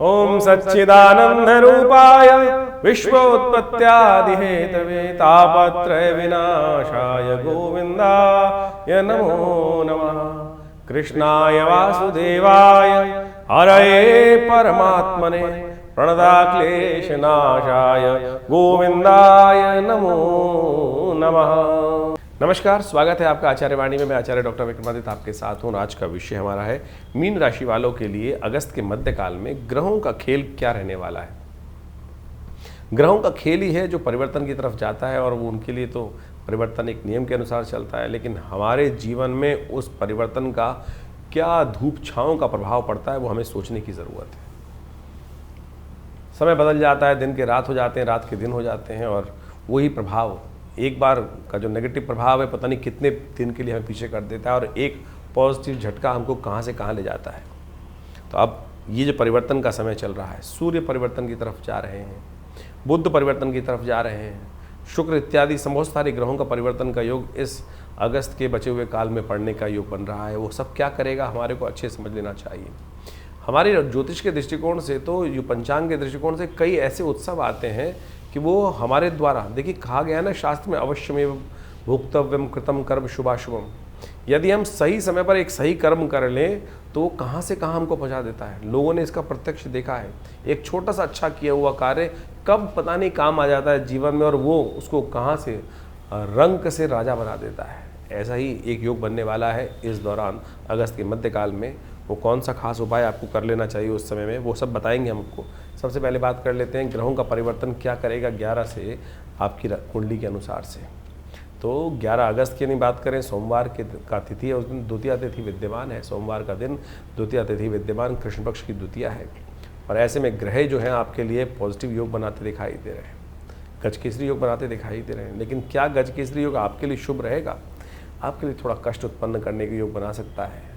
ओम सच्चिदानंद रूपाय विश्वोत्पत्त्यादिहेतवे तापत्रय विनाशाय गोविंदाय नमो नमः। कृष्णाय वासुदेवाय हरये परमात्मने प्रणताक्लेशनाशाय गोविंदाय नमो नमः। नमस्कार, स्वागत है आपका आचार्य वाणी में। मैं आचार्य डॉक्टर विक्रमादित्य आपके साथ हूँ। आज का विषय हमारा है मीन राशि वालों के लिए अगस्त के मध्यकाल में ग्रहों का खेल क्या रहने वाला है। ग्रहों का खेल ही है जो परिवर्तन की तरफ जाता है और वो उनके लिए तो परिवर्तन एक नियम के अनुसार चलता है, लेकिन हमारे जीवन में उस परिवर्तन का क्या धूप छांव का प्रभाव पड़ता है वो हमें सोचने की ज़रूरत है। समय बदल जाता है, दिन के रात हो जाते हैं, रात के दिन हो जाते हैं और वही प्रभाव एक बार का जो नेगेटिव प्रभाव है पता नहीं कितने दिन के लिए हमें पीछे कर देता है और एक पॉजिटिव झटका हमको कहाँ से कहाँ ले जाता है। तो अब ये जो परिवर्तन का समय चल रहा है, सूर्य परिवर्तन की तरफ जा रहे हैं, बुध परिवर्तन की तरफ जा रहे हैं, शुक्र इत्यादि बहुत सारे ग्रहों का परिवर्तन का योग इस अगस्त के बचे हुए काल में पड़ने का योग बन रहा है। वो सब क्या करेगा हमारे को अच्छे समझ लेना चाहिए। हमारे ज्योतिष के दृष्टिकोण से तो यो पंचांग के दृष्टिकोण से कई ऐसे उत्सव आते हैं कि वो हमारे द्वारा, देखिए कहा गया है ना शास्त्र में, अवश्यमेव भोक्तव्यम कृतम कर्म शुभाशुभम। यदि हम सही समय पर एक सही कर्म कर लें तो वो कहाँ से कहाँ हमको पहुँचा देता है। लोगों ने इसका प्रत्यक्ष देखा है। एक छोटा सा अच्छा किया हुआ कार्य कब पता नहीं काम आ जाता है जीवन में और वो उसको कहाँ से रंक से राजा बना देता है। ऐसा ही एक योग बनने वाला है इस दौरान अगस्त के मध्यकाल में। वो कौन सा खास उपाय आपको कर लेना चाहिए उस समय में, वो सब बताएंगे हम आपको। सबसे पहले बात कर लेते हैं ग्रहों का परिवर्तन क्या करेगा 11 से आपकी कुंडली के अनुसार से। तो 11 अगस्त की नहीं बात करें, सोमवार के का तिथि है, उस दिन द्वितीया तिथि विद्यमान है। सोमवार का दिन द्वितीया तिथि विद्यमान, कृष्ण पक्ष की द्वितीया है और ऐसे में ग्रह जो हैं आपके लिए पॉजिटिव योग बनाते दिखाई दे रहे हैं, गजकेसरी योग बनाते दिखाई दे रहे हैं। लेकिन क्या गजकेसरी योग आपके लिए शुभ रहेगा? आपके लिए थोड़ा कष्ट उत्पन्न करने के योग बना सकता है।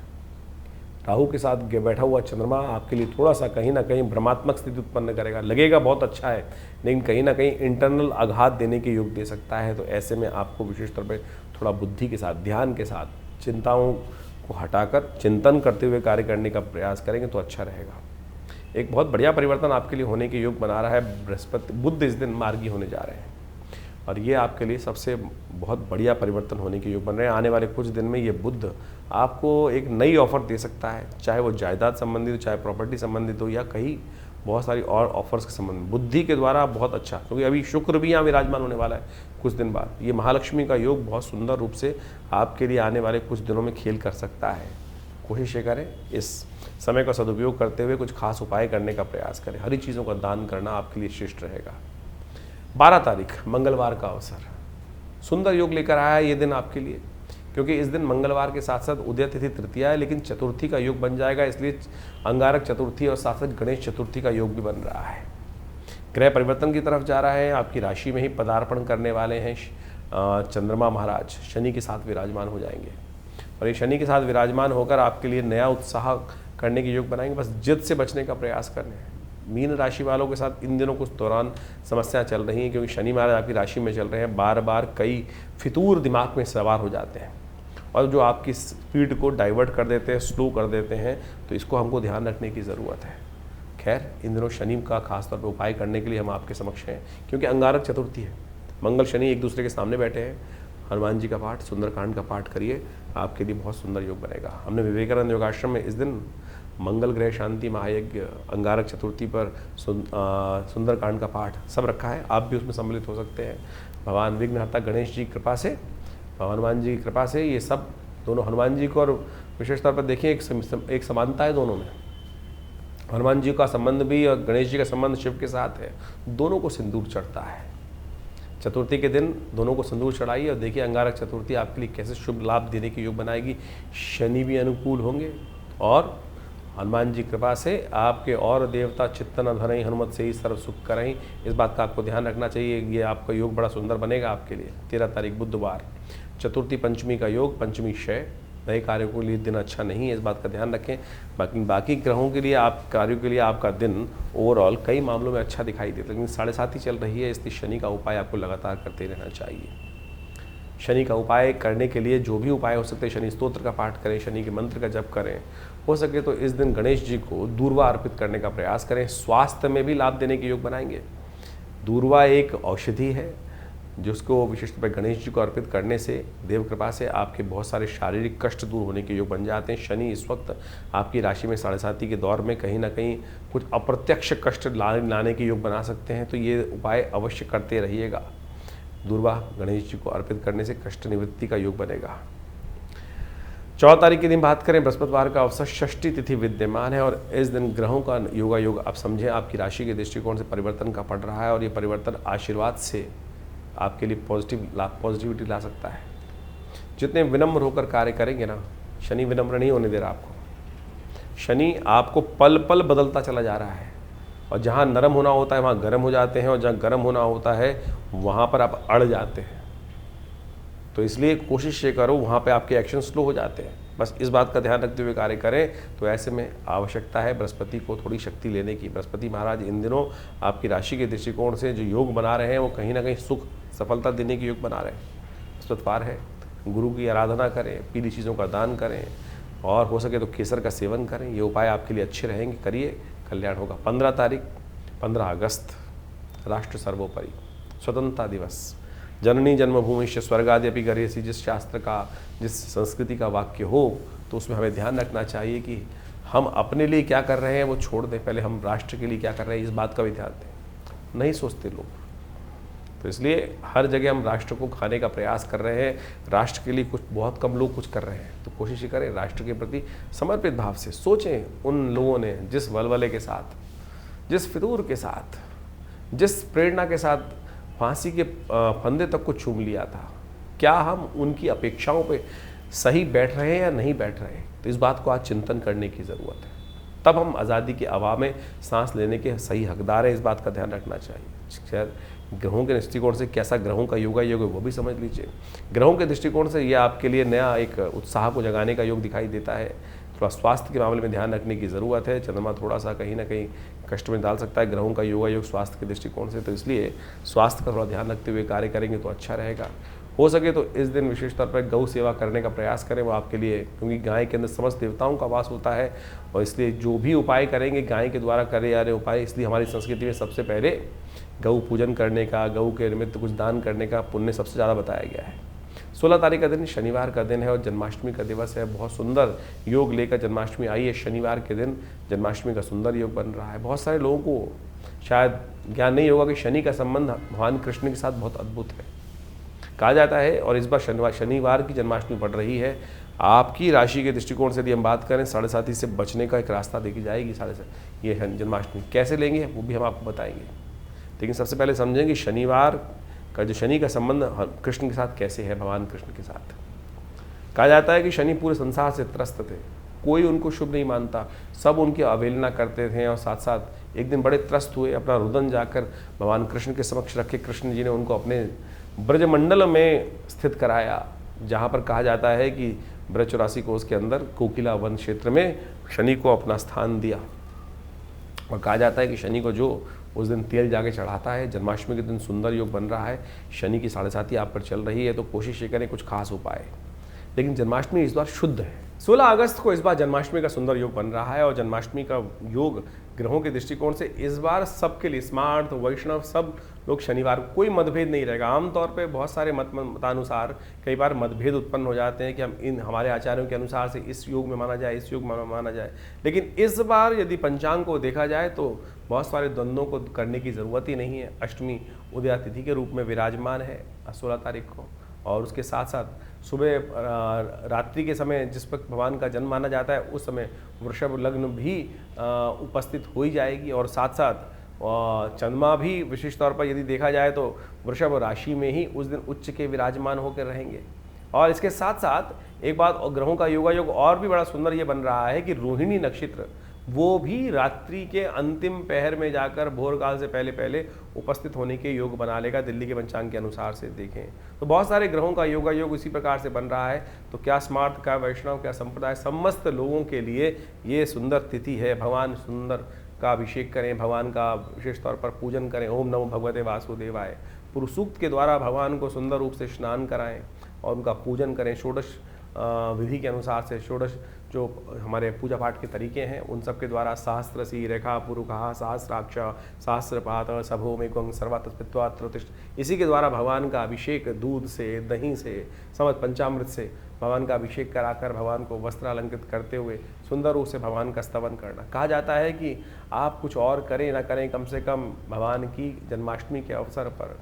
राहु के साथ बैठा हुआ चंद्रमा आपके लिए थोड़ा सा कहीं ना कहीं भ्रमात्मक स्थिति उत्पन्न करेगा। लगेगा बहुत अच्छा है लेकिन कहीं ना कहीं इंटरनल आघात देने के योग दे सकता है। तो ऐसे में आपको विशेष तौर पे थोड़ा बुद्धि के साथ, ध्यान के साथ, चिंताओं को हटाकर चिंतन करते हुए कार्य करने का प्रयास करेंगे तो अच्छा रहेगा। एक बहुत बढ़िया परिवर्तन आपके लिए होने के योग बना रहा है बृहस्पति, बुध इस दिन मार्गी होने जा रहे हैं और ये आपके लिए सबसे बहुत बढ़िया परिवर्तन होने के योग बन रहे हैं। आने वाले कुछ दिन में ये बुध आपको एक नई ऑफ़र दे सकता है, चाहे वो जायदाद संबंधित हो, चाहे प्रॉपर्टी संबंधित हो या कहीं बहुत सारी और ऑफर्स के संबंध बुद्धि के द्वारा बहुत अच्छा, क्योंकि अभी शुक्र भी यहाँ विराजमान होने वाला है कुछ दिन बाद। ये महालक्ष्मी का योग बहुत सुंदर रूप से आपके लिए आने वाले कुछ दिनों में खेल कर सकता है। कोशिश ये करें इस समय का सदुपयोग करते हुए कुछ खास उपाय करने का प्रयास करें। हरी चीज़ों का दान करना आपके लिए शिष्ट रहेगा। 12 तारीख मंगलवार का अवसर, सुंदर योग लेकर आया है ये दिन आपके लिए, क्योंकि इस दिन मंगलवार के साथ साथ उदय तिथि तृतीया है लेकिन चतुर्थी का योग बन जाएगा, इसलिए अंगारक चतुर्थी और साथ साथ गणेश चतुर्थी का योग भी बन रहा है। ग्रह परिवर्तन की तरफ जा रहा है, आपकी राशि में ही पदार्पण करने वाले हैं चंद्रमा महाराज, शनि के साथ विराजमान हो जाएंगे और ये शनि के साथ विराजमान होकर आपके लिए नया उत्साह करने के योग बनाएंगे। बस जिद से बचने का प्रयास करने हैं। मीन राशि वालों के साथ इन दिनों कुछ दौरान समस्या चल रही हैं क्योंकि शनि महाराज आपकी राशि में चल रहे हैं। बार बार कई फितूर दिमाग में सवार हो जाते हैं और जो आपकी स्पीड को डाइवर्ट कर देते हैं, स्लो कर देते हैं, तो इसको हमको ध्यान रखने की ज़रूरत है। खैर इन दिनों शनि का खासतौर पर उपाय करने के लिए हम आपके समक्ष हैं क्योंकि अंगारक चतुर्थी है, मंगल शनि एक दूसरे के सामने बैठे हैं। हनुमान जी का पाठ, सुंदरकांड का पाठ करिए, आपके लिए बहुत सुंदर योग बनेगा। हमने विवेकानंद योगाश्रम में इस दिन मंगल ग्रह शांति महायज्ञ अंगारक चतुर्थी पर सुंदरकांड का पाठ सब रखा है, आप भी उसमें सम्मिलित हो सकते हैं। भगवान विघ्नहर्ता गणेश जी की कृपा से, हनुमान जी की कृपा से ये सब दोनों, हनुमान जी को और विशेष तौर पर देखिए एक समानता है दोनों में। हनुमान जी का संबंध भी और गणेश जी का संबंध शिव के साथ है, दोनों को सिंदूर चढ़ता है। चतुर्थी के दिन दोनों को सिंदूर चढ़ाइए और देखिए अंगारक चतुर्थी आपके लिए कैसे शुभ लाभ देने के योग बनाएगी। शनि भी अनुकूल होंगे और हनुमान जी कृपा से आपके और देवता चित्तन धरई हनुमत से ही सर्व सुख करई, इस बात का आपको ध्यान रखना चाहिए। ये आपका योग बड़ा सुंदर बनेगा आपके लिए। 13 तारीख बुधवार, चतुर्थी पंचमी का योग, पंचमी क्षय, नए कार्यों के लिए दिन अच्छा नहीं है, इस बात का ध्यान रखें। बाकी ग्रहों के लिए, आप कार्यों के लिए आपका दिन ओवरऑल कई मामलों में अच्छा दिखाई देता है, लेकिन 7.5 ही चल रही है, इसलिए शनि का उपाय आपको लगातार करते रहना चाहिए। शनि का उपाय करने के लिए जो भी उपाय हो सकते हैं, शनि स्तोत्र का पाठ करें, शनि के मंत्र का जप करें, हो सके तो इस दिन गणेश जी को दूर्वा अर्पित करने का प्रयास करें। स्वास्थ्य में भी लाभ देने के योग बनाएंगे। दूर्वा एक औषधि है जिसको विशेष रूप से गणेश जी को अर्पित करने से देव कृपा से आपके बहुत सारे शारीरिक कष्ट दूर होने के योग बन जाते हैं। शनि इस वक्त आपकी राशि में 7.5 के दौर में कहीं ना कहीं कुछ अप्रत्यक्ष कष्ट लाने के योग बना सकते हैं, तो ये उपाय अवश्य करते रहिएगा। दूर्वा गणेश जी को अर्पित करने से कष्ट निवृत्ति का योग बनेगा। 14 तारीख के दिन बात करें, बृहस्पतिवार का अवसर, षष्ठी तिथि विद्यमान है और इस दिन ग्रहों का योगा योग आप समझें आपकी राशि के दृष्टिकोण से परिवर्तन का पड़ रहा है और ये परिवर्तन आशीर्वाद से आपके लिए पॉजिटिविटी ला सकता है। जितने विनम्र होकर कार्य करेंगे ना, शनि विनम्र नहीं होने दे रहा आपको। शनि आपको पल पल बदलता चला जा रहा है और जहाँ नरम होना होता है वहाँ गर्म हो जाते हैं और जहाँ गर्म होना होता है वहाँ पर आप अड़ जाते हैं। तो इसलिए कोशिश ये करो, वहाँ पे आपके एक्शन स्लो हो जाते हैं। बस इस बात का ध्यान रखते हुए कार्य करें। तो ऐसे में आवश्यकता है बृहस्पति को थोड़ी शक्ति लेने की। बृहस्पति महाराज इन दिनों आपकी राशि के दृष्टिकोण से जो योग बना रहे हैं वो कहीं ना कहीं सुख सफलता देने के योग बना रहे हैं। बृहस्पतिवार है, गुरु की आराधना करें, पीली चीज़ों का दान करें और हो सके तो केसर का सेवन करें। ये उपाय आपके लिए अच्छे रहेंगे, करिए, कल्याण होगा। 15 तारीख 15 अगस्त राष्ट्र सर्वोपरि, स्वतंत्रता दिवस। जननी जन्मभूमिश्च स्वर्गाद्यपि गरीयसी, जिस शास्त्र का, जिस संस्कृति का वाक्य हो तो उसमें हमें ध्यान रखना चाहिए कि हम अपने लिए क्या कर रहे हैं वो छोड़ दें, पहले हम राष्ट्र के लिए क्या कर रहे हैं इस बात का भी ध्यान दें। नहीं सोचते लोग, तो इसलिए हर जगह हम राष्ट्र को खाने का प्रयास कर रहे हैं। राष्ट्र के लिए कुछ बहुत कम लोग कुछ कर रहे हैं, तो कोशिश करें राष्ट्र के प्रति समर्पित भाव से सोचें। उन लोगों ने जिस वलवले के साथ, जिस फितूर के साथ, जिस प्रेरणा के साथ फांसी के फंदे तक को चूम लिया था, क्या हम उनकी अपेक्षाओं पे सही बैठ रहे हैं या नहीं बैठ रहे हैं? तो इस बात को आज चिंतन करने की ज़रूरत है। तब हम आज़ादी की हवा में सांस लेने के सही हकदार हैं, इस बात का ध्यान रखना चाहिए। खैर, ग्रहों के दृष्टिकोण से कैसा ग्रहों का योग है वो भी समझ लीजिए। ग्रहों के दृष्टिकोण से ये आपके लिए नया एक उत्साह को जगाने का योग दिखाई देता है। थोड़ा स्वास्थ्य के मामले में ध्यान रखने की ज़रूरत है। चंद्रमा थोड़ा सा कहीं ना कहीं कष्ट में डाल सकता है ग्रहों का योग स्वास्थ्य के दृष्टिकोण से, तो इसलिए स्वास्थ्य का थोड़ा ध्यान रखते हुए कार्य करेंगे तो अच्छा रहेगा। हो सके तो इस दिन विशेष तौर पर गौ सेवा करने का प्रयास करें, वो आपके लिए, क्योंकि गाय के अंदर समस्त देवताओं का वास होता है और इसलिए जो भी उपाय करेंगे गाय के द्वारा करे जा रहे उपाय, इसलिए हमारी संस्कृति में सबसे पहले गौ पूजन करने का, गौ के निमित्त कुछ दान करने का पुण्य सबसे ज़्यादा बताया गया है। 16 तारीख का दिन शनिवार का दिन है और जन्माष्टमी का दिवस है। बहुत सुंदर योग लेकर जन्माष्टमी आई है। शनिवार के दिन जन्माष्टमी का सुंदर योग बन रहा है। बहुत सारे लोगों को शायद ज्ञान नहीं होगा कि शनि का संबंध भगवान कृष्ण के साथ बहुत अद्भुत है। कहा जाता है, और इस बार शनिवार की जन्माष्टमी पड़ रही है। आपकी राशि के दृष्टिकोण से यदि हम बात करें, 7.5 से बचने का एक रास्ता देखी जाएगी। 7.5 ये जन्माष्टमी कैसे लेंगे वो भी हम आपको बताएंगे, लेकिन सबसे पहले समझेंगे शनिवार का जो शनि का संबंध कृष्ण के साथ कैसे है। भगवान कृष्ण के साथ कहा जाता है कि शनि पूरे संसार से त्रस्त थे, कोई उनको शुभ नहीं मानता, सब उनकी अवहेलना करते थे और साथ साथ एक दिन बड़े त्रस्त हुए, अपना रुदन जाकर भगवान कृष्ण के समक्ष रखे। कृष्ण जी ने उनको अपने ब्रजमंडल में स्थित कराया, जहाँ पर कहा जाता है कि ब्रज 84 कोस के अंदर कोकिला वन क्षेत्र में शनि को अपना स्थान दिया। और कहा जाता है कि शनि को जो उस दिन तेल जाके चढ़ाता है, जन्माष्टमी के दिन सुंदर योग बन रहा है। शनि की 7.5 आप पर चल रही है, तो कोशिश ये करें कुछ खास उपाय। लेकिन जन्माष्टमी इस बार शुद्ध है। 16 अगस्त को इस बार जन्माष्टमी का सुंदर योग बन रहा है और जन्माष्टमी का योग ग्रहों के दृष्टिकोण से इस बार सबके लिए, स्मार्ट वैष्णव सब लोग शनिवार को कोई मतभेद नहीं रहेगा। आमतौर पे बहुत सारे मतानुसार कई बार मतभेद उत्पन्न हो जाते हैं कि हम इन हमारे आचार्यों के अनुसार से इस योग में माना जाए, इस योग में माना जाए। लेकिन इस बार यदि पंचांग को देखा जाए तो बहुत सारे द्वंद्वों को करने की ज़रूरत ही नहीं है। अष्टमी उदया तिथि के रूप में विराजमान है 16 तारीख को, और उसके साथ साथ सुबह रात्रि के समय जिस वक्त भगवान का जन्म माना जाता है उस समय वृषभ लग्न भी उपस्थित हो ही जाएगी। और साथ साथ चंद्रमा भी विशेष तौर पर यदि देखा जाए तो वृषभ राशि में ही उस दिन उच्च के विराजमान होकर रहेंगे। और इसके साथ साथ एक बात ग्रहों का योग और भी बड़ा सुंदर ये बन रहा है कि रोहिणी नक्षत्र वो भी रात्रि के अंतिम पहर में जाकर भोर काल से पहले पहले उपस्थित होने के योग बना लेगा, दिल्ली के पंचांग के अनुसार से देखें तो बहुत सारे ग्रहों का योग इसी प्रकार से बन रहा है। तो क्या स्मार्ट, क्या वैष्णव, क्या संप्रदाय, समस्त लोगों के लिए ये सुंदर तिथि है। भगवान सुंदर का अभिषेक करें, भगवान का विशेष तौर पर पूजन करें। ओम नमो भगवते वासुदेवाय पुरुष सूक्त के द्वारा भगवान को सुंदर रूप से स्नान कराएं, और उनका पूजन करें। षोडश विधि के अनुसार से षोडश जो हमारे पूजा पाठ के तरीके हैं उन सब के द्वारा सहस्रसी रेखा पुरुखा सहस्राक्ष सहस्रपात सभोमेकं सर्वातस्पित्वा त्रोतिष्ठ, इसी के द्वारा भगवान का अभिषेक दूध से, दही से, समस्त पंचामृत से भगवान का अभिषेक कराकर भगवान को वस्त्र अलंकृत करते हुए सुंदर रूप से भगवान का स्तवन करना। कहा जाता है कि आप कुछ और करें ना करें, कम से कम भगवान की जन्माष्टमी के अवसर पर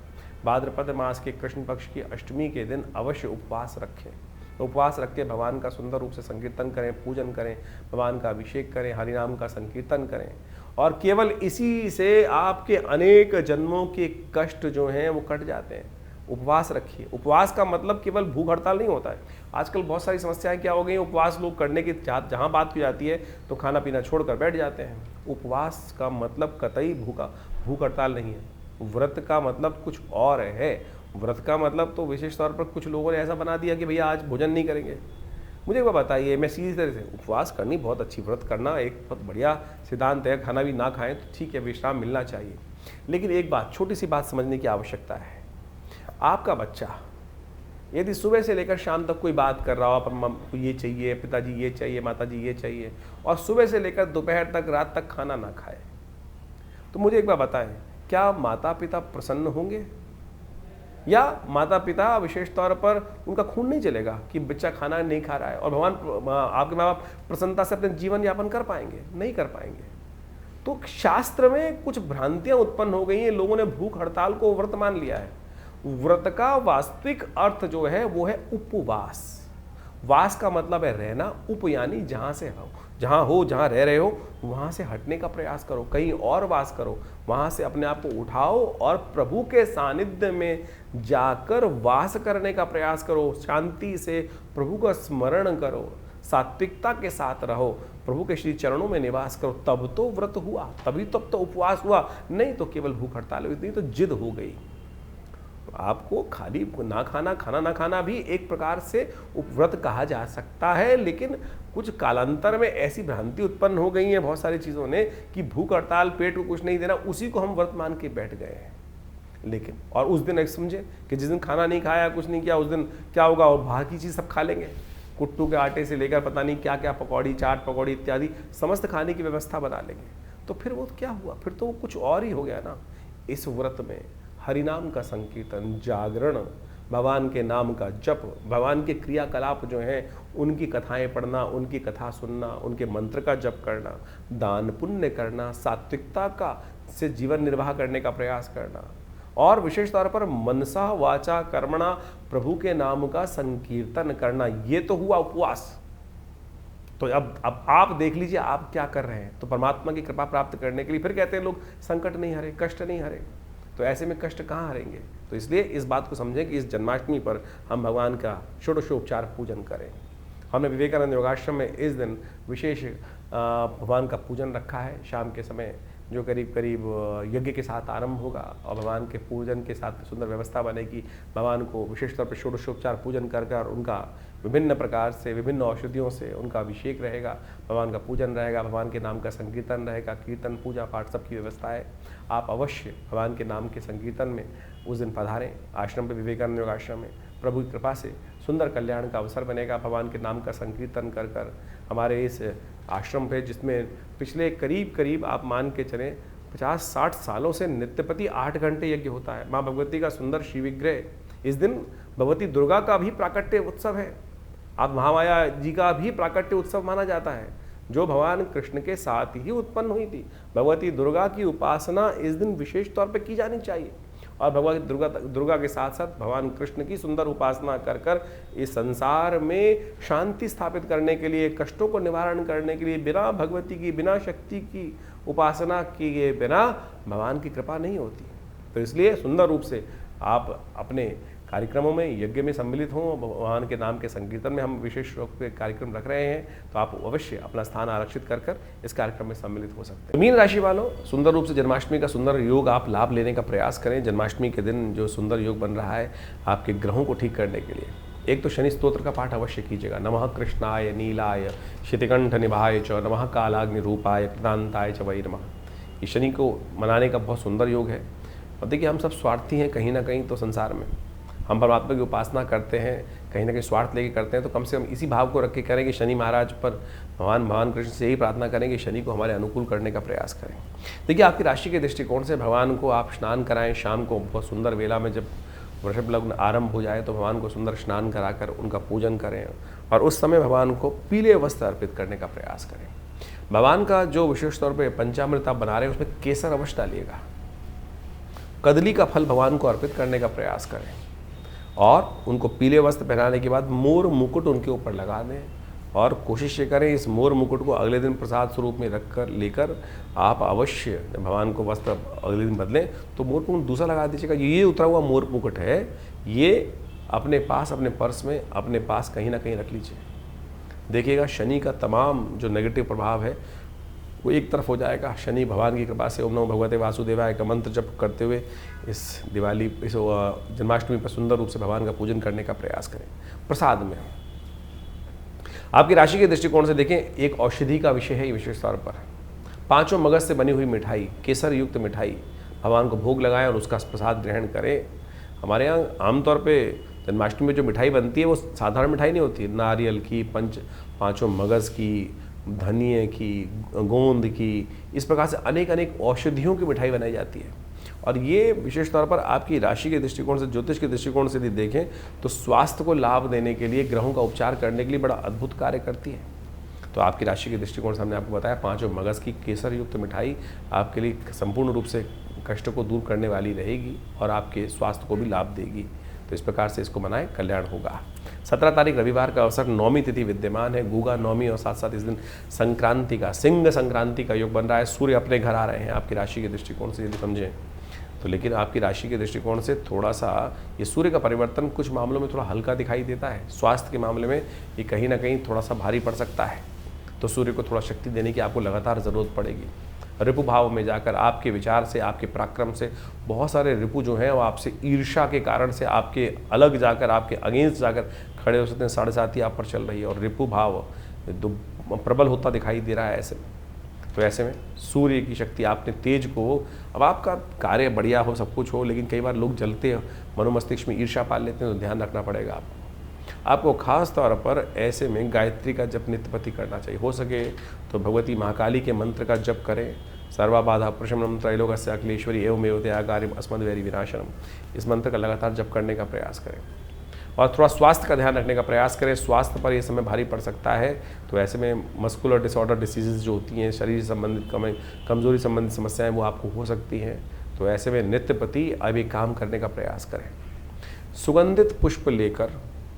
भाद्रपद मास के कृष्ण पक्ष की अष्टमी के दिन अवश्य उपवास रखें। उपवास रख के भगवान का सुंदर रूप से संकीर्तन करें, पूजन करें, भगवान का अभिषेक करें, हरिनाम का संकीर्तन करें, और केवल इसी से आपके अनेक जन्मों के कष्ट जो हैं वो कट जाते हैं। उपवास रखिए। उपवास का मतलब केवल भूख हड़ताल नहीं होता है। आजकल बहुत सारी समस्याएं क्या हो गई हैं, उपवास लोग करने की जहाँ बात की जाती है तो खाना पीना छोड़कर बैठ जाते हैं। उपवास का मतलब कतई भूख हड़ताल नहीं है। व्रत का मतलब कुछ और है। व्रत का मतलब तो विशेष तौर पर कुछ लोगों ने ऐसा बना दिया कि भैया आज भोजन नहीं करेंगे। मुझे वो बताइए, मैं सीधी तरह से, उपवास करनी बहुत अच्छी, व्रत करना एक बहुत बढ़िया सिद्धांत है। खाना भी ना खाएं तो ठीक है, विश्राम मिलना चाहिए। लेकिन एक बात, छोटी सी बात समझने की आवश्यकता है। आपका बच्चा यदि सुबह से लेकर शाम तक कोई बात कर रहा हो, आपको ये चाहिए, पिताजी ये चाहिए, माताजी ये चाहिए, और सुबह से लेकर दोपहर तक, रात तक खाना ना खाए, तो मुझे एक बार बताएं, क्या माता पिता प्रसन्न होंगे? या माता पिता विशेष तौर पर उनका खून नहीं चलेगा कि बच्चा खाना नहीं खा रहा है, और भगवान आपके माँ बाप प्रसन्नता से अपने जीवन यापन कर पाएंगे? नहीं कर पाएंगे। तो शास्त्र में कुछ भ्रांतियां उत्पन्न हो गई हैं। लोगों ने भूख हड़ताल को व्रत मान लिया है। व्रत का वास्तविक अर्थ जो है वो है उपवास। वास का मतलब है रहना, उप यानी जहां से हो, जहां रह रहे हो वहां से हटने का प्रयास करो, कहीं और वास करो, वहां से अपने आप को उठाओ और प्रभु के सानिध्य में जाकर वास करने का प्रयास करो। शांति से प्रभु का स्मरण करो, सात्विकता के साथ रहो, प्रभु के श्री चरणों में निवास करो, तब तो व्रत हुआ, तब तो उपवास हुआ। नहीं तो केवल भूख हड़ताल हुई, नहीं तो जिद हो गई। आपको खाली ना खाना, खाना ना खाना भी एक प्रकार से उपव्रत कहा जा सकता है। लेकिन कुछ कालांतर में ऐसी भ्रांति उत्पन्न हो गई है बहुत सारी चीज़ों ने कि भूख हड़ताल, पेट को कुछ नहीं देना, उसी को हम व्रत मान के बैठ गए हैं। लेकिन और उस दिन एक समझे कि जिस दिन खाना नहीं खाया, कुछ नहीं किया, उस दिन क्या होगा, और बाहर की चीज़ सब खा लेंगे। कुट्टू के आटे से लेकर पता नहीं क्या क्या, पकौड़ी, चाट पकौड़ी इत्यादि समस्त खाने की व्यवस्था बना लेंगे। तो फिर वो क्या हुआ, फिर तो वो कुछ और ही हो गया ना। इस व्रत में हरिनाम का संकीर्तन, जागरण, भगवान के नाम का जप, भगवान के क्रियाकलाप जो हैं उनकी कथाएं पढ़ना, उनकी कथा सुनना, उनके मंत्र का जप करना, दान पुण्य करना, सात्विकता का से जीवन निर्वाह करने का प्रयास करना, और विशेष तौर पर मनसा वाचा कर्मणा प्रभु के नाम का संकीर्तन करना, ये तो हुआ उपवास। तो अब आप देख लीजिए आप क्या कर रहे हैं। तो परमात्मा की कृपा प्राप्त करने के लिए फिर कहते हैं लोग संकट नहीं हरे, कष्ट नहीं हरे। तो ऐसे में कष्ट कहाँ हरेंगे? तो इसलिए इस बात को समझें कि इस जन्माष्टमी पर हम भगवान का षोडशोपचार पूजन करें। हमने विवेकानंद योगाश्रम में इस दिन विशेष भगवान का पूजन रखा है। शाम के समय जो करीब करीब यज्ञ के साथ आरंभ होगा और भगवान के पूजन के साथ सुंदर व्यवस्था बनेगी। भगवान को विशेष तौर पर षोडशोपचार पूजन कर कर उनका विभिन्न प्रकार से, विभिन्न औषधियों से उनका अभिषेक रहेगा, भगवान का पूजन रहेगा, भगवान के नाम का संकीर्तन रहेगा, कीर्तन, पूजा पाठ सबकी व्यवस्था है। आप अवश्य भगवान के नाम के संकीर्तन में उस दिन पधारें। आश्रम पे, विवेकानंद योग आश्रम में प्रभु की कृपा से सुंदर कल्याण का अवसर बनेगा। भगवान के नाम का संकीर्तन कर कर हमारे इस आश्रम पे, जिसमें पिछले करीब करीब आप मान के चलें 50-60 सालों से नित्यपति 8 घंटे यज्ञ होता है। माँ भगवती का सुंदर शिव विग्रह, इस दिन भगवती दुर्गा का भी प्राकट्य उत्सव है। आप महामाया जी का भी प्राकट्य उत्सव माना जाता है, जो भगवान कृष्ण के साथ ही उत्पन्न हुई थी। भगवती दुर्गा की उपासना इस दिन विशेष तौर पर की जानी चाहिए, और भगवती दुर्गा के साथ साथ भगवान कृष्ण की सुंदर उपासना कर कर इस संसार में शांति स्थापित करने के लिए, कष्टों को निवारण करने के लिए, बिना भगवती की, बिना शक्ति की उपासना किए बिना भगवान की कृपा नहीं होती। तो इसलिए सुंदर रूप से आप अपने कार्यक्रमों में, यज्ञ में सम्मिलित हों। भगवान के नाम के संकीर्तन में हम विशेष रूप से कार्यक्रम रख रहे हैं, तो आप अवश्य अपना स्थान आरक्षित कर कर इस कार्यक्रम में सम्मिलित हो सकते हैं। मीन राशि वालों, सुंदर रूप से जन्माष्टमी का सुंदर योग आप लाभ लेने का प्रयास करें। जन्माष्टमी के दिन जो सुंदर योग बन रहा है आपके ग्रहों को ठीक करने के लिए, एक तो शनि स्तोत्र का पाठ अवश्य कीजिएगा। नमः कृष्णाय नीलाय शितिकंठ निभाय च, नमः कालाग्नि रूपाय कृतांताय च वै नमः। ये शनि को मनाने का बहुत सुंदर योग है। और देखिए, हम सब स्वार्थी हैं कहीं ना कहीं तो संसार में। हम परमात्मा की उपासना करते हैं, कहीं ना कहीं स्वार्थ लेके करते हैं, तो कम से कम इसी भाव को रख के करें कि शनि महाराज पर भगवान कृष्ण से यही प्रार्थना करें कि शनि को हमारे अनुकूल करने का प्रयास करें। देखिए, आपकी राशि के दृष्टिकोण से भगवान को आप स्नान कराएं शाम को बहुत सुंदर वेला में, जब वृषभ लग्न आरंभ हो जाए तो भगवान को सुंदर स्नान कराकर उनका पूजन करें और उस समय भगवान को पीले वस्त्र अर्पित करने का प्रयास करें। भगवान का जो विशेष तौर पे पंचामृत आप बना रहे हैं उसमें केसर अवश्य डालिएगा। कदली का फल भगवान को अर्पित करने का प्रयास करें और उनको पीले वस्त्र पहनाने के बाद मोर मुकुट उनके ऊपर लगा दें और कोशिश ये करें इस मोर मुकुट को अगले दिन प्रसाद स्वरूप में रखकर लेकर आप अवश्य जब भगवान को वस्त्र अगले दिन बदलें तो मोर मुकुट दूसरा लगा दीजिएगा। ये उतरा हुआ मोर मुकुट है, ये अपने पास अपने पर्स में अपने पास कहीं ना कहीं रख लीजिए। देखिएगा शनि का तमाम जो नेगेटिव प्रभाव है वो एक तरफ हो जाएगा। शनि भगवान की कृपा से ओम नमो भगवते वासुदेवाय का मंत्र जप करते हुए इस जन्माष्टमी पर सुंदर रूप से भगवान का पूजन करने का प्रयास करें। प्रसाद में आपकी राशि के दृष्टिकोण से देखें, एक औषधि का विषय है विशेष तौर पर। 5 मगज से बनी हुई मिठाई, केसर युक्त मिठाई भगवान को भोग लगाएं और उसका प्रसाद ग्रहण करें। हमारे यहाँ आमतौर पे जन्माष्टमी में जो मिठाई बनती है वो साधारण मिठाई नहीं होती है। नारियल की, 5 मगज की, धनिये की, गोंद की, इस प्रकार से अनेक अनेक औषधियों की मिठाई बनाई जाती है। और ये विशेष तौर पर आपकी राशि के दृष्टिकोण से, ज्योतिष के दृष्टिकोण से यदि देखें तो स्वास्थ्य को लाभ देने के लिए, ग्रहों का उपचार करने के लिए बड़ा अद्भुत कार्य करती है। तो आपकी राशि के दृष्टिकोण से हमने आपको बताया 5 मगज की केसर युक्त मिठाई आपके लिए संपूर्ण रूप से कष्ट को दूर करने वाली रहेगी और आपके स्वास्थ्य को भी लाभ देगी। तो इस प्रकार से इसको मनाएं, कल्याण होगा। 17 तारीख रविवार का अवसर, नौमी तिथि विद्यमान है, गुगा नौमी और साथ साथ इस दिन संक्रांति का, सिंह संक्रांति का योग बन रहा है। सूर्य अपने घर आ रहे हैं आपकी राशि के दृष्टिकोण से यदि समझें तो। लेकिन आपकी राशि के दृष्टिकोण से थोड़ा सा ये सूर्य का परिवर्तन कुछ मामलों में थोड़ा हल्का दिखाई देता है। स्वास्थ्य के मामले में ये कहीं ना कहीं थोड़ा सा भारी पड़ सकता है, तो सूर्य को थोड़ा शक्ति देने की आपको लगातार ज़रूरत पड़ेगी। रिपु भाव में जाकर आपके विचार से, आपके पराक्रम से बहुत सारे रिपु जो हैं वो आपसे ईर्ष्या के कारण से आपके अलग जाकर, आपके अगेंस्ट जाकर खड़े हो सकते हैं। 7.5 आप पर चल रही है और रिपु भाव प्रबल होता दिखाई दे रहा है ऐसे में। तो ऐसे में सूर्य की शक्ति, आपने तेज को, अब आपका कार्य बढ़िया हो, सब कुछ हो, लेकिन कई बार लोग जलते हैं, मनोमस्तिष्क में ईर्ष्या पाल लेते हैं, तो ध्यान रखना पड़ेगा आपको खास तौर पर। ऐसे में गायत्री का जप नित्यपति करना चाहिए। हो सके तो भगवती महाकाली के मंत्र का जप करें। सर्वबाधा प्रशमनम त्रैलोक्य अखिलेश्वरी एवमेव त्यागारिम अस्मद्वैरी विनाशनम, इस मंत्र का लगातार जप करने का प्रयास करें और थोड़ा स्वास्थ्य का ध्यान रखने का प्रयास करें। स्वास्थ्य पर यह समय भारी पड़ सकता है, तो ऐसे में मस्कुलर डिसऑर्डर डिसीजेज जो होती हैं, शरीर संबंधित कमजोरी संबंधित समस्याएं वो आपको हो सकती हैं। तो ऐसे में नित्यपति अब एक काम करने का प्रयास करें। सुगंधित पुष्प लेकर,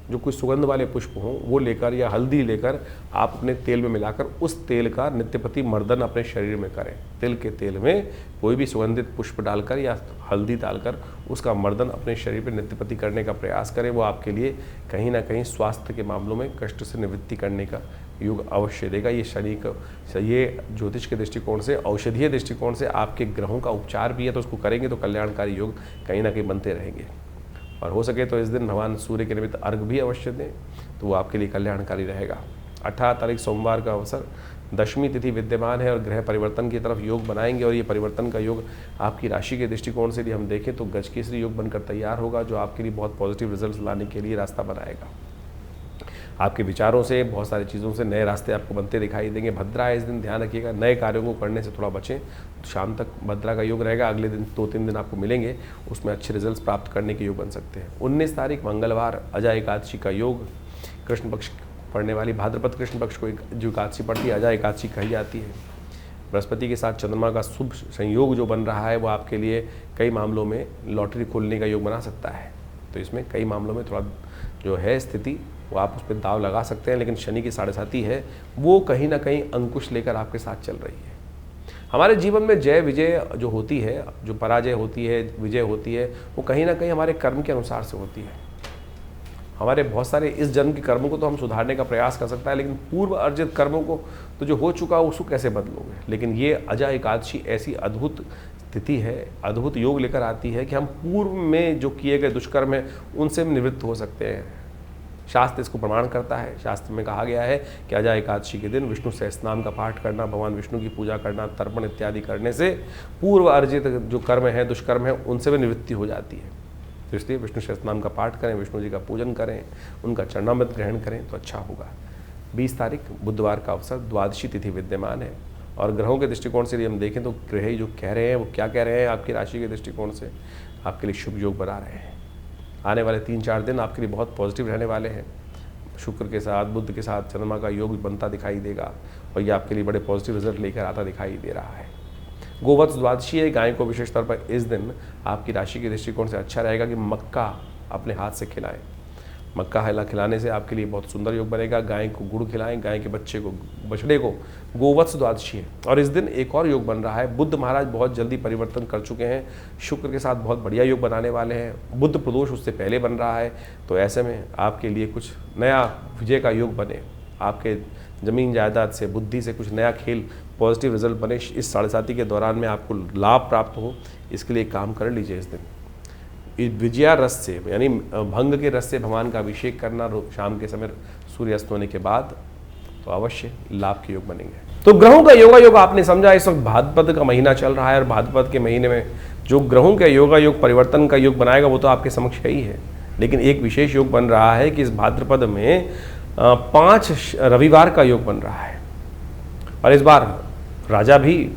जो कोई सुगंध वाले पुष्प हों वो लेकर या हल्दी लेकर आप अपने तेल में मिलाकर उस तेल का नित्यपति मर्दन अपने शरीर में करें। तिल के तेल में कोई भी सुगंधित पुष्प डालकर या हल्दी डालकर उसका मर्दन अपने शरीर पर नित्यपति करने का प्रयास करें। वो आपके लिए कहीं ना कहीं स्वास्थ्य के मामलों में कष्ट से निवृत्ति करने का योग अवश्य देगा। ये शनि का, ये ज्योतिष के दृष्टिकोण से, औषधीय दृष्टिकोण से आपके ग्रहों का उपचार भी है, तो उसको करेंगे तो कल्याणकारी योग कहीं ना कहीं बनते रहेंगे। और हो सके तो इस दिन भगवान सूर्य के निमित्त अर्घ भी अवश्य दें, तो वो आपके लिए कल्याणकारी रहेगा। 18 तारीख सोमवार का अवसर, दशमी तिथि विद्यमान है और ग्रह परिवर्तन की तरफ योग बनाएंगे और ये परिवर्तन का योग आपकी राशि के दृष्टिकोण से यदि हम देखें तो गजकेसरी योग बनकर तैयार होगा, जो आपके लिए बहुत पॉजिटिव रिजल्ट लाने के लिए रास्ता बनाएगा। आपके विचारों से, बहुत सारी चीज़ों से नए रास्ते आपको बनते दिखाई देंगे। भद्रा है इस दिन, ध्यान रखिएगा, नए कार्यों को करने से थोड़ा बचें। शाम तक भद्रा का योग रहेगा, अगले दिन 2-3 दिन आपको मिलेंगे, उसमें अच्छे रिजल्ट्स प्राप्त करने के योग बन सकते हैं। 19 तारीख मंगलवार, अजय एकादशी का योग, कृष्ण पक्ष पड़ने वाली, भाद्रपद कृष्ण पक्ष को जो एकादशी पड़ती है अजय एकादशी कही जाती है। बृहस्पति के साथ चंद्रमा का शुभ संयोग जो बन रहा है वो आपके लिए कई मामलों में लॉटरी खोलने का योग बना सकता है। तो इसमें कई मामलों में थोड़ा जो है स्थिति वो आप उस पर दाव लगा सकते हैं, लेकिन शनि की 7.5 है, वो कहीं ना कहीं अंकुश लेकर आपके साथ चल रही है। हमारे जीवन में जय विजय जो होती है, जो पराजय होती है, विजय होती है, वो कहीं ना कहीं हमारे कर्म के अनुसार से होती है। हमारे बहुत सारे इस जन्म के कर्मों को तो हम सुधारने का प्रयास कर सकता है, लेकिन पूर्व अर्जित कर्मों को तो जो हो चुका उसको कैसे बदलोगे। लेकिन ये अजय एकादशी ऐसी अद्भुत तिथि है, अद्भुत योग लेकर आती है कि हम पूर्व में जो किए गए दुष्कर्म हैं उनसे हम निवृत्त हो सकते हैं। शास्त्र इसको प्रमाण करता है। शास्त्र में कहा गया है कि अजय एकादशी के दिन विष्णु सहस्रनाम का पाठ करना, भगवान विष्णु की पूजा करना, तर्पण इत्यादि करने से पूर्व अर्जित जो कर्म है, दुष्कर्म है, उनसे भी निवृत्ति हो जाती है। तो इसलिए विष्णु सहस्त्रनाम का पाठ करें, विष्णु जी का पूजन करें, उनका चरणामृत ग्रहण करें तो अच्छा होगा। 20 तारीख बुधवार का अवसर, द्वादशी तिथि विद्यमान है। और ग्रहों के दृष्टिकोण से यदि हम देखें तो ग्रह जो कह रहे हैं वो क्या कह रहे हैं, आपकी राशि के दृष्टिकोण से आपके लिए शुभ योग बना रहे हैं। आने वाले 3-4 दिन आपके लिए बहुत पॉजिटिव रहने वाले हैं। शुक्र के साथ, बुध के साथ चंद्रमा का योग बनता दिखाई देगा और ये आपके लिए बड़े पॉजिटिव रिजल्ट लेकर आता दिखाई दे रहा है। गोवत्स द्वादशी है, गाय को विशेष तौर पर इस दिन आपकी राशि के दृष्टिकोण से अच्छा रहेगा कि मक्का अपने हाथ से खिलाएं। मक्का हला खिलाने से आपके लिए बहुत सुंदर योग बनेगा। गाय को गुड़ खिलाएं, गाय के बछड़े को। गोवत्स द्वादशी है और इस दिन एक और योग बन रहा है। बुध महाराज बहुत जल्दी परिवर्तन कर चुके हैं, शुक्र के साथ बहुत बढ़िया योग बनाने वाले हैं। बुध प्रदोष उससे पहले बन रहा है, तो ऐसे में आपके लिए कुछ नया विजय का योग बने, आपके ज़मीन जायदाद से, बुद्धि से कुछ नया खेल, पॉजिटिव रिजल्ट बने। इस 7.5 के दौरान में आपको लाभ प्राप्त हो, इसके लिए काम कर लीजिए इस दिन। विजया रस से यानी भंग के रस से भगवान का अभिषेक करना शाम के समय सूर्यास्त होने के बाद, तो अवश्य लाभ के योग बनेंगे। तो ग्रहों का योग आपने समझा। इस वक्त भाद्रपद का महीना चल रहा है और भाद्रपद के महीने में जो ग्रहों का योग परिवर्तन का योग बनाएगा वो तो आपके समक्ष है ही है, लेकिन एक विशेष योग बन रहा है कि इस भाद्रपद में 5 रविवार का योग बन रहा है। और इस बार राजा भी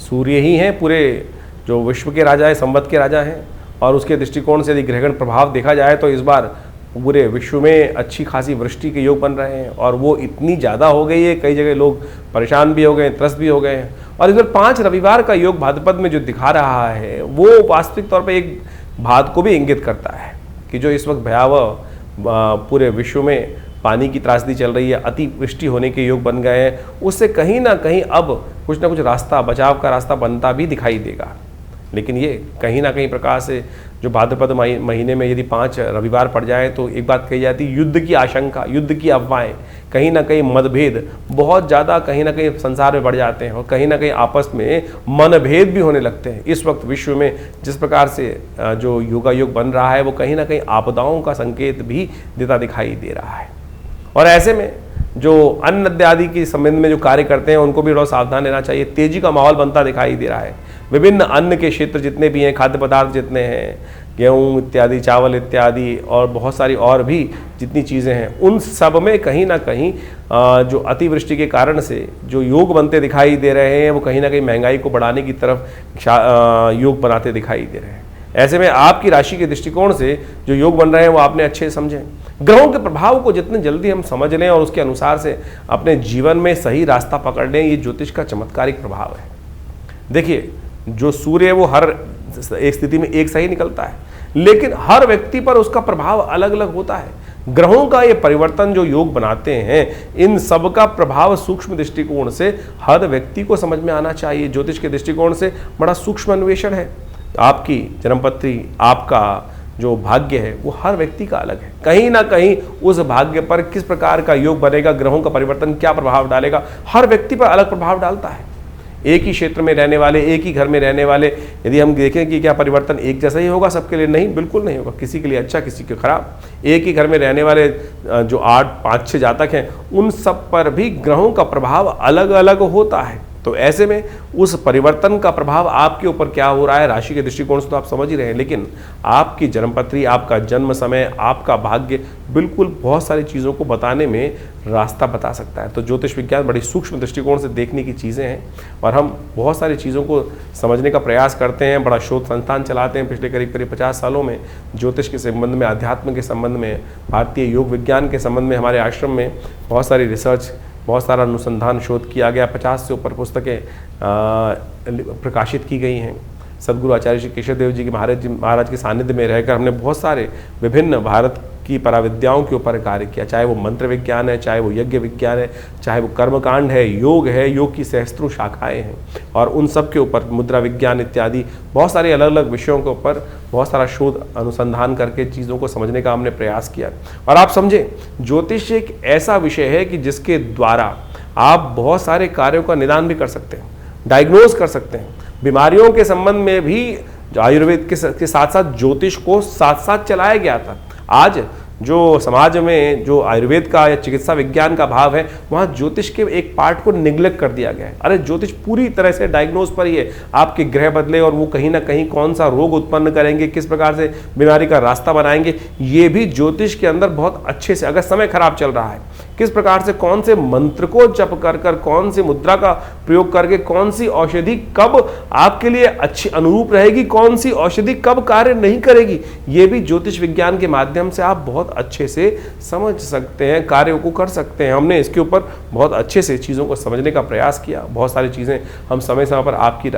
सूर्य ही हैं, पूरे जो विश्व के राजा है, संवत के राजा हैं। और उसके दृष्टिकोण से यदि ग्रहण प्रभाव देखा जाए तो इस बार पूरे विश्व में अच्छी खासी वृष्टि के योग बन रहे हैं और वो इतनी ज़्यादा हो गई है, कई जगह लोग परेशान भी हो गए, त्रस्त भी हो गए हैं। और इस बार 5 रविवार का योग भाद्रपद में जो दिखा रहा है वो वास्तविक तौर पर एक बात को भी इंगित करता है कि जो इस वक्त भयावह पूरे विश्व में पानी की त्रासदी चल रही है, अतिवृष्टि होने के योग बन गए हैं, उससे कहीं ना कहीं अब कुछ ना कुछ रास्ता, बचाव का रास्ता बनता भी दिखाई देगा। लेकिन ये कहीं ना कहीं प्रकार से जो भाद्रपद महीने में यदि 5 रविवार पड़ जाए तो एक बात कही जाती है, युद्ध की आशंका, युद्ध की अफवाहें, कहीं ना कहीं मतभेद बहुत ज़्यादा कहीं ना कहीं संसार में बढ़ जाते हैं और कहीं ना कहीं आपस में मनभेद भी होने लगते हैं। इस वक्त विश्व में जिस प्रकार से जो योग बन रहा है वो कहीं ना कहीं आपदाओं का संकेत भी देता दिखाई दे रहा है। और ऐसे में जो अन्न इत्यादि के संबंध में जो कार्य करते हैं उनको भी थोड़ा सावधान रहना चाहिए। तेजी का माहौल बनता दिखाई दे रहा है। विभिन्न अन्न के क्षेत्र जितने भी हैं, खाद्य पदार्थ जितने हैं, गेहूँ इत्यादि, चावल इत्यादि और बहुत सारी और भी जितनी चीज़ें हैं, उन सब में कहीं ना कहीं जो अतिवृष्टि के कारण से जो योग बनते दिखाई दे रहे हैं वो कहीं ना कहीं महंगाई को बढ़ाने की तरफ योग बनाते दिखाई दे रहे हैं। ऐसे में आपकी राशि के दृष्टिकोण से जो योग बन रहे हैं वो आपने अच्छे समझें। ग्रहों के प्रभाव को जितने जल्दी हम समझ लें और उसके अनुसार से अपने जीवन में सही रास्ता पकड़ लें, ये ज्योतिष का चमत्कारिक प्रभाव है। देखिए, जो सूर्य है वो हर एक स्थिति में एक सही निकलता है, लेकिन हर व्यक्ति पर उसका प्रभाव अलग अलग होता है। ग्रहों का ये परिवर्तन जो योग बनाते हैं, इन सब का प्रभाव सूक्ष्म दृष्टिकोण से हर व्यक्ति को समझ में आना चाहिए। ज्योतिष के दृष्टिकोण से बड़ा सूक्ष्म अन्वेषण है। आपकी जन्मपत्री, आपका जो भाग्य है वो हर व्यक्ति का अलग है। कहीं ना कहीं उस भाग्य पर किस प्रकार का योग बनेगा, ग्रहों का परिवर्तन क्या प्रभाव डालेगा, हर व्यक्ति पर अलग प्रभाव डालता है। एक ही क्षेत्र में रहने वाले, एक ही घर में रहने वाले, यदि हम देखें कि क्या परिवर्तन एक जैसा ही होगा सबके लिए? नहीं, बिल्कुल नहीं होगा। किसी के लिए अच्छा, किसी के खराब। एक ही घर में रहने वाले जो 8-5-6 जातक हैं, उन सब पर भी ग्रहों का प्रभाव अलग अलग होता है। तो ऐसे में उस परिवर्तन का प्रभाव आपके ऊपर क्या हो रहा है, राशि के दृष्टिकोण से तो आप समझ ही रहे हैं, लेकिन आपकी जन्मपत्री, आपका जन्म समय, आपका भाग्य बिल्कुल बहुत सारी चीज़ों को बताने में रास्ता बता सकता है। तो ज्योतिष विज्ञान बड़ी सूक्ष्म दृष्टिकोण से देखने की चीज़ें हैं और हम बहुत सारी चीज़ों को समझने का प्रयास करते हैं। बड़ा शोध संस्थान चलाते हैं पिछले करीब 50 सालों में। ज्योतिष के संबंध में, अध्यात्म के संबंध में, भारतीय योग विज्ञान के संबंध में हमारे आश्रम में बहुत सारी रिसर्च, बहुत सारा अनुसंधान, शोध किया गया। 50 से ऊपर पुस्तकें प्रकाशित की गई हैं। सदगुरु आचार्य श्री केशव देव जी के महाराज के सानिध्य में रहकर हमने बहुत सारे विभिन्न भारत की पराविद्याओं के ऊपर कार्य किया, चाहे वो मंत्र विज्ञान है, चाहे वो यज्ञ विज्ञान है, चाहे वो कर्मकांड है, योग की सहस्त्रों शाखाएं हैं, और उन सब के ऊपर मुद्रा विज्ञान इत्यादि बहुत सारे अलग अलग विषयों के ऊपर बहुत सारा शोध अनुसंधान करके चीज़ों को समझने का हमने प्रयास किया। और आप समझें, ज्योतिष एक ऐसा विषय है कि जिसके द्वारा आप बहुत सारे कार्यों का निदान भी कर सकते हैं, डायग्नोज कर सकते हैं। बीमारियों के संबंध में भी आयुर्वेद के साथ साथ ज्योतिष को साथ साथ चलाया गया था। आज जो समाज में जो आयुर्वेद का या चिकित्सा विज्ञान का भाव है, वहाँ ज्योतिष के एक पार्ट को निग्लेक्ट कर दिया गया है। अरे ज्योतिष पूरी तरह से डायग्नोज पर ही है, आपके ग्रह बदले और वो कहीं ना कहीं कौन सा रोग उत्पन्न करेंगे, किस प्रकार से बीमारी का रास्ता बनाएंगे, ये भी ज्योतिष के अंदर बहुत अच्छे से, अगर समय खराब चल रहा है, किस प्रकार से कौन से मंत्र को जप कर कर, कौन सी मुद्रा का प्रयोग करके, कौन सी औषधि कब आपके लिए अच्छी अनुरूप रहेगी, कौन सी औषधि कब कार्य नहीं करेगी, ये भी ज्योतिष विज्ञान के माध्यम से आप बहुत अच्छे से समझ सकते हैं, कार्यों को कर सकते हैं। हमने इसके ऊपर बहुत अच्छे से चीज़ों को समझने का प्रयास किया। बहुत सारी चीज़ें हम समय समय पर आपके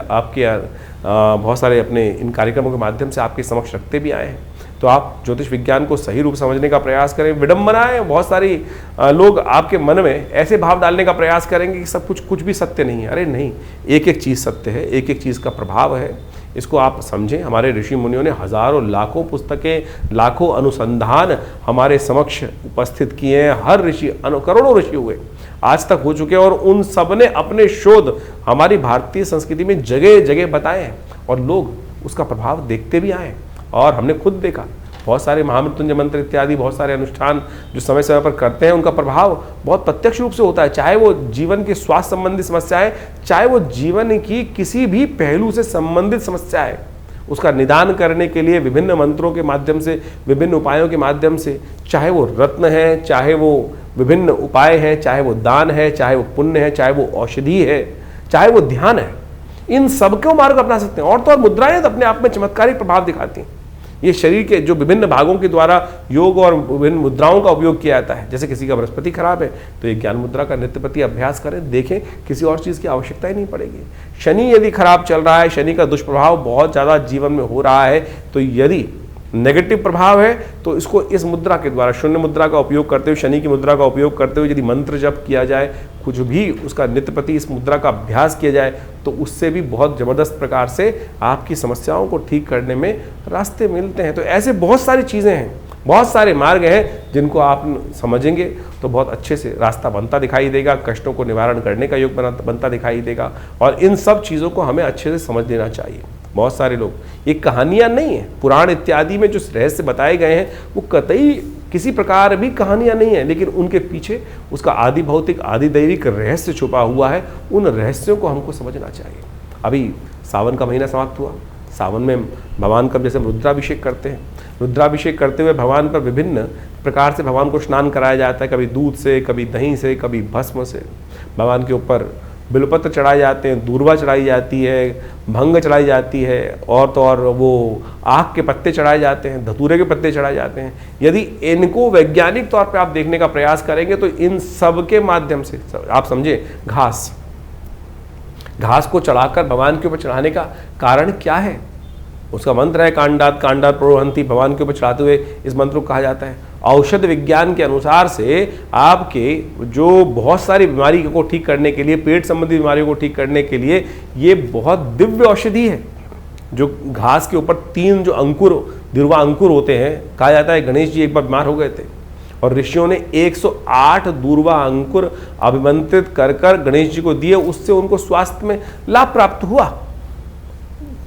बहुत सारे अपने इन कार्यक्रमों के माध्यम से आपके समक्ष रखते भी आए हैं। तो आप ज्योतिष विज्ञान को सही रूप समझने का प्रयास करें। विडंबनाएं, बहुत सारी लोग आपके मन में ऐसे भाव डालने का प्रयास करेंगे कि सब कुछ भी सत्य नहीं है। अरे नहीं, एक एक चीज़ सत्य है, एक एक चीज़ का प्रभाव है। इसको आप समझें। हमारे ऋषि मुनियों ने हजारों लाखों पुस्तकें, लाखों अनुसंधान हमारे समक्ष उपस्थित किए हैं। हर ऋषि, करोड़ों ऋषि हुए आज तक हो चुके हैं, और उन सब ने अपने शोध हमारी भारतीय संस्कृति में जगह जगह बताए हैं, और लोग उसका प्रभाव देखते भी आए। और हमने खुद देखा, बहुत सारे महामृत्युंजय मंत्र इत्यादि बहुत सारे अनुष्ठान जो समय समय पर करते हैं, उनका प्रभाव बहुत प्रत्यक्ष रूप से होता है। चाहे वो जीवन के स्वास्थ्य संबंधी समस्याएं, चाहे वो जीवन की किसी भी पहलू से संबंधित समस्या है, उसका निदान करने के लिए विभिन्न मंत्रों के माध्यम से, विभिन्न उपायों के माध्यम से, चाहे वो रत्न है, चाहे वो विभिन्न उपाय हैं, चाहे वो दान है, चाहे वो पुण्य है, चाहे वो औषधि है, चाहे वो ध्यान है, इन सबको मार्ग अपना सकते हैं। और तो और मुद्राएं अपने आप में चमत्कारी प्रभाव दिखाती हैं। ये शरीर के जो विभिन्न भागों के द्वारा योग और विभिन्न मुद्राओं का उपयोग किया जाता है। जैसे किसी का बृहस्पति खराब है तो ये ज्ञान मुद्रा का नित्यप्रति अभ्यास करें, देखें, किसी और चीज़ की आवश्यकता ही नहीं पड़ेगी। शनि यदि खराब चल रहा है, शनि का दुष्प्रभाव बहुत ज़्यादा जीवन में हो रहा है, तो यदि नेगेटिव प्रभाव है तो इसको इस मुद्रा के द्वारा, शून्य मुद्रा का उपयोग करते हुए, शनि की मुद्रा का उपयोग करते हुए यदि मंत्र जप किया जाए, कुछ भी उसका नित्य प्रति इस मुद्रा का अभ्यास किया जाए, तो उससे भी बहुत ज़बरदस्त प्रकार से आपकी समस्याओं को ठीक करने में रास्ते मिलते हैं। तो ऐसे बहुत सारी चीज़ें हैं, बहुत सारे मार्ग हैं जिनको आप समझेंगे तो बहुत अच्छे से रास्ता बनता दिखाई देगा, कष्टों को निवारण करने का योग बनता दिखाई देगा। और इन सब चीज़ों को हमें अच्छे से समझ लेना चाहिए। बहुत सारे लोग, ये कहानियाँ नहीं है, पुराण इत्यादि में जो रहस्य बताए गए हैं वो कतई किसी प्रकार भी कहानियाँ नहीं है, लेकिन उनके पीछे उसका आदि भौतिक, आदि दैविक रहस्य छुपा हुआ है। उन रहस्यों को हमको समझना चाहिए। अभी सावन का महीना समाप्त हुआ। सावन में भगवान का जैसे रुद्राभिषेक करते हैं, रुद्राभिषेक करते हुए भगवान पर विभिन्न प्रकार से भगवान को स्नान कराया जाता है, कभी दूध से, कभी दही से, कभी भस्म से। भगवान के ऊपर बिलपत्र चढ़ाए जाते हैं, दूर्वा चढ़ाई जाती है, भंग चढ़ाई जाती है, और तो और वो आक के पत्ते चढ़ाए जाते हैं, धतूरे के पत्ते चढ़ाए जाते हैं। यदि इनको वैज्ञानिक तौर पे आप देखने का प्रयास करेंगे तो इन सब के माध्यम से आप समझे, घास को चढ़ाकर भगवान के ऊपर चढ़ाने का कारण क्या है? उसका मंत्र है कांडात कांडात प्रोहंती। भगवान के ऊपर चढ़ाते हुए इस मंत्र को कहा जाता है। औषध विज्ञान के अनुसार से आपके जो बहुत सारी बीमारी को ठीक करने के लिए, पेट संबंधी बीमारियों को ठीक करने के लिए ये बहुत दिव्य औषधि है। जो घास के ऊपर 3 जो अंकुर, दिरवा अंकुर होते हैं, कहा जाता है गणेश जी एक बार बीमार हो गए थे और ऋषियों ने 108 दूर्वा अंकुर अभिमंत्रित कर कर गणेश जी को दिए, उससे उनको स्वास्थ्य में लाभ प्राप्त हुआ।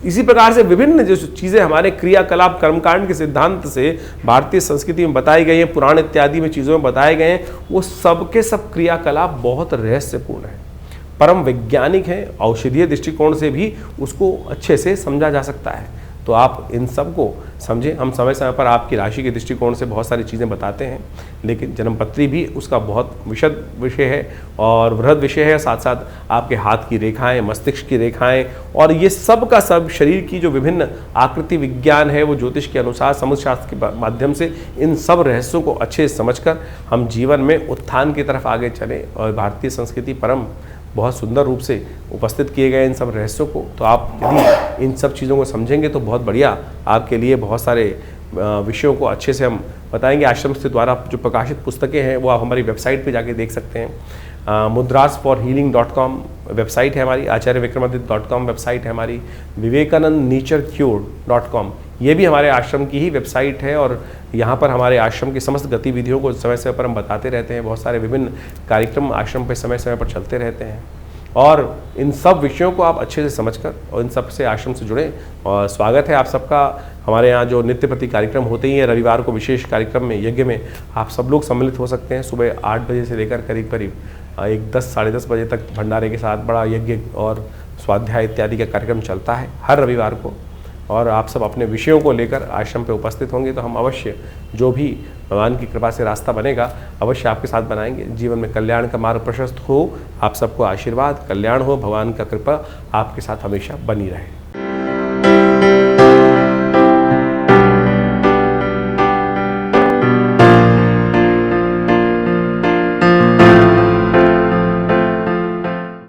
इसी प्रकार से विभिन्न जो चीज़ें हमारे क्रियाकलाप कर्मकांड के सिद्धांत से भारतीय संस्कृति में बताई गई हैं, पुराण इत्यादि में चीज़ों में बताए गए हैं, वो सब के सब क्रियाकलाप बहुत रहस्यपूर्ण है, परम वैज्ञानिक है। औषधीय दृष्टिकोण से भी उसको अच्छे से समझा जा सकता है। तो आप इन सब को समझें। हम समय समय पर आपकी राशि के दृष्टिकोण से बहुत सारी चीज़ें बताते हैं, लेकिन जन्मपत्री भी उसका बहुत विशद विषय है और वृहद विषय है। साथ साथ आपके हाथ की रेखाएं, मस्तिष्क की रेखाएं, और ये सब का सब शरीर की जो विभिन्न आकृति विज्ञान है, वो ज्योतिष के अनुसार, समुद्र शास्त्र के माध्यम से इन सब रहस्यों को अच्छे से समझकर हम जीवन में उत्थान की तरफ आगे चलें। और भारतीय संस्कृति परम बहुत सुंदर रूप से उपस्थित किए गए इन सब रहस्यों को, तो आप यदि इन सब चीज़ों को समझेंगे तो बहुत बढ़िया आपके लिए बहुत सारे विषयों को अच्छे से हम बताएंगे। आश्रम से द्वारा जो प्रकाशित पुस्तकें हैं वो आप हमारी वेबसाइट पे जाके देख सकते हैं। mudrasforhealing.com वेबसाइट है हमारी, acharyavickramaditya.com वेबसाइट है हमारी, vivekanandnaturecure.com ये भी हमारे आश्रम की ही वेबसाइट है। और यहाँ पर हमारे आश्रम की समस्त गतिविधियों को समय समय पर हम बताते रहते हैं। बहुत सारे विभिन्न कार्यक्रम आश्रम पे समय समय पर चलते रहते हैं। और इन सब विषयों को आप अच्छे से समझकर और इन सब से आश्रम से जुड़ें। और स्वागत है आप सबका। हमारे यहाँ जो नित्य प्रति कार्यक्रम होते ही हैं, रविवार को विशेष कार्यक्रम में, यज्ञ में आप सब लोग सम्मिलित हो सकते हैं। सुबह 8 बजे से लेकर करीब करीब 10 साढ़े 10 बजे तक भंडारे के साथ बड़ा यज्ञ और स्वाध्याय इत्यादि का कार्यक्रम चलता है हर रविवार को। और आप सब अपने विषयों को लेकर आश्रम पे उपस्थित होंगे तो हम अवश्य जो भी भगवान की कृपा से रास्ता बनेगा अवश्य आपके साथ बनाएंगे। जीवन में कल्याण का मार्ग प्रशस्त हो, आप सबको आशीर्वाद, कल्याण हो, भगवान का कृपा आपके साथ हमेशा बनी रहे।